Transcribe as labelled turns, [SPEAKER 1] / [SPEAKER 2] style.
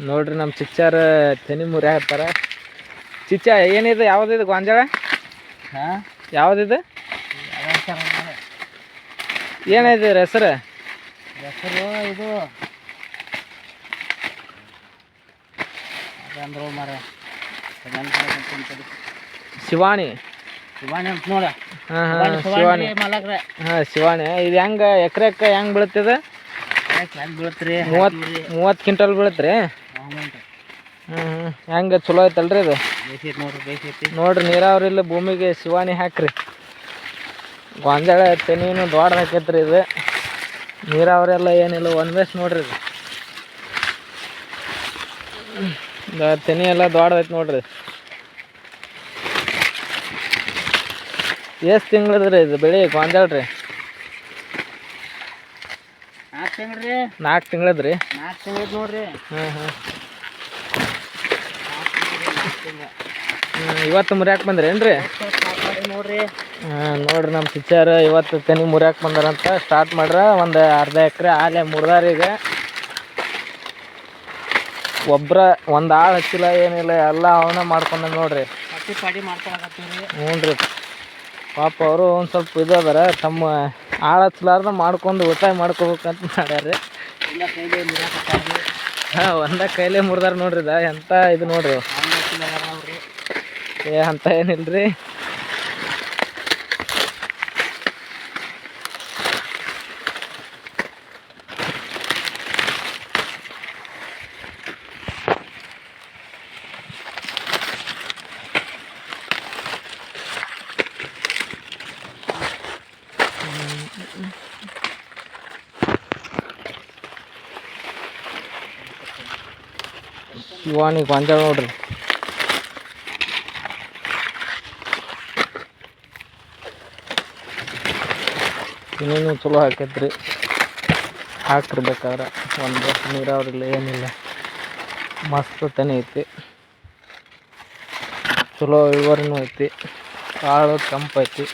[SPEAKER 1] ನೋಡ್ರಿ ನಮ್ಮ ಚಿಚ್ಚಾರ ತೆನಿ ಮುರಿ ಹಾಕ್ತಾರ. ಚಿಚ್ಚ ಏನಿದೆ, ಯಾವುದಿದೆ ಗೊಂಜಾಳ? ಯಾವುದಿದೆ? ಏನಿದೆ ಹೆಸರು?
[SPEAKER 2] ಹೆಸರು ಇದು ಅದಂದ್ರು ಮರ
[SPEAKER 1] ಶಿವಾಣಿ.
[SPEAKER 2] ಶಿವಾಣಿ ಅಂತ ನೋಡ.
[SPEAKER 1] ಹಾಂ ಹಾಂ ಶಿವಾಣಿ. ಹಾಂ ಶಿವಾಣಿ. ಇದು ಹೆಂಗೆ ಎಕರೆಕ್ಕೆ ಹೆಂಗೆ ಬೀಳ್ತದೆ?
[SPEAKER 2] ಹೆಂಗೆ ಬೀಳತ್ರಿ?
[SPEAKER 1] 30 ಕ್ವಿಂಟಲ್ ಬೀಳತ್ರಿ. ಹ್ಞೂ ಹೆಂಗೆ ಚಲೋ ಐತಲ್ರಿ ಇದು? ನೋಡ್ರಿ ನೀರಾವರಿ ಇಲ್ಲ ಭೂಮಿಗೆ ಶಿವಾಣಿ ಹಾಕ್ರಿ. ಗೊಂಜಾಳ ತೆನಿನು ದೊಡ್ಡ ಹಾಕೈತ್ರಿ ಇದು. ನೀರಾವರಿ ಎಲ್ಲ ಏನಿಲ್ಲ, ಒನ್ ವೇಸ್ ನೋಡ್ರಿ ಇದು. ತೆನಿ ಎಲ್ಲ ದೊಡ್ಡದೈತೆ ನೋಡ್ರಿ. ಎಷ್ಟು ತಿಂಗಳದ್ರಿ ಇದು ಬೆಳೆ ಗೊಂಜಾಳ ರೀ?
[SPEAKER 2] 4 ತಿಂಗ್ಳು.
[SPEAKER 1] 4 ತಿಂಗಳದ್ರಿ.
[SPEAKER 2] 4 ತಿಂಗಳು ನೋಡ್ರಿ.
[SPEAKER 1] ಹಾಂ ಇವತ್ತು ಮುರಿಯಾಕೆ ಬಂದ್ರೇನ್ರಿ?
[SPEAKER 2] ನೋಡ್ರಿ.
[SPEAKER 1] ನೋಡ್ರಿ ನಮ್ಮ ಟೀಚರ್ ಇವತ್ತು ತೆನಿ ಮುರಿಯಾಕೆ ಬಂದಾರಂತ. ಸ್ಟಾರ್ಟ್ ಮಾಡ್ರ ಒಂದು ಅರ್ಧ ಎಕರೆ ಆಲೆ ಮುರಿದಾರೀಗ. ಒಬ್ಬರ ಒಂದು ಆಳು ಹಚ್ಚಿಲ್ಲ ಏನಿಲ್ಲ, ಎಲ್ಲ ಅವನ್ನ ಮಾಡ್ಕೊಂಡ ನೋಡ್ರಿ. ಹ್ಞೂ ರೀ ಪಾಪ ಅವರು ಒಂದು ಸ್ವಲ್ಪ ಇದು ಅದಾರ, ತಮ್ಮ ಆಳು ಹಚ್ಚಲಾರ್ದ ಮಾಡ್ಕೊಂಡು ಉಳಿತಾಯ ಮಾಡ್ಕೋಬೇಕಂತ ಮಾಡ್ಯಾರ. ಹಾಂ ಒಂದ ಕೈಲೇ ಮುರಿದಾರ ನೋಡ್ರಿ. ಎಂಥ ಇದು ನೋಡ್ರಿ. ಅಂತ ಏನಿಲ್ರಿ. ಶಿವಾಣಿ ಗೊಂಜಾಳ ನೋಡ್ರಿ. ಇನ್ನೇನು ಚಲೋ ಹಾಕೈತ್ರಿ. ಹಾಕಿರ್ಬೇಕಾದ್ರೆ ಒಂದು ನೀರಾವರಿಲ್ಲ ಏನಿಲ್ಲ, ಮಸ್ತ್ ತೆನೆ ಐತಿ. ಚಲೋ ಇಳುವರಿನೂ ಐತಿ. ಕಾಳು ತಂಪೈತಿ.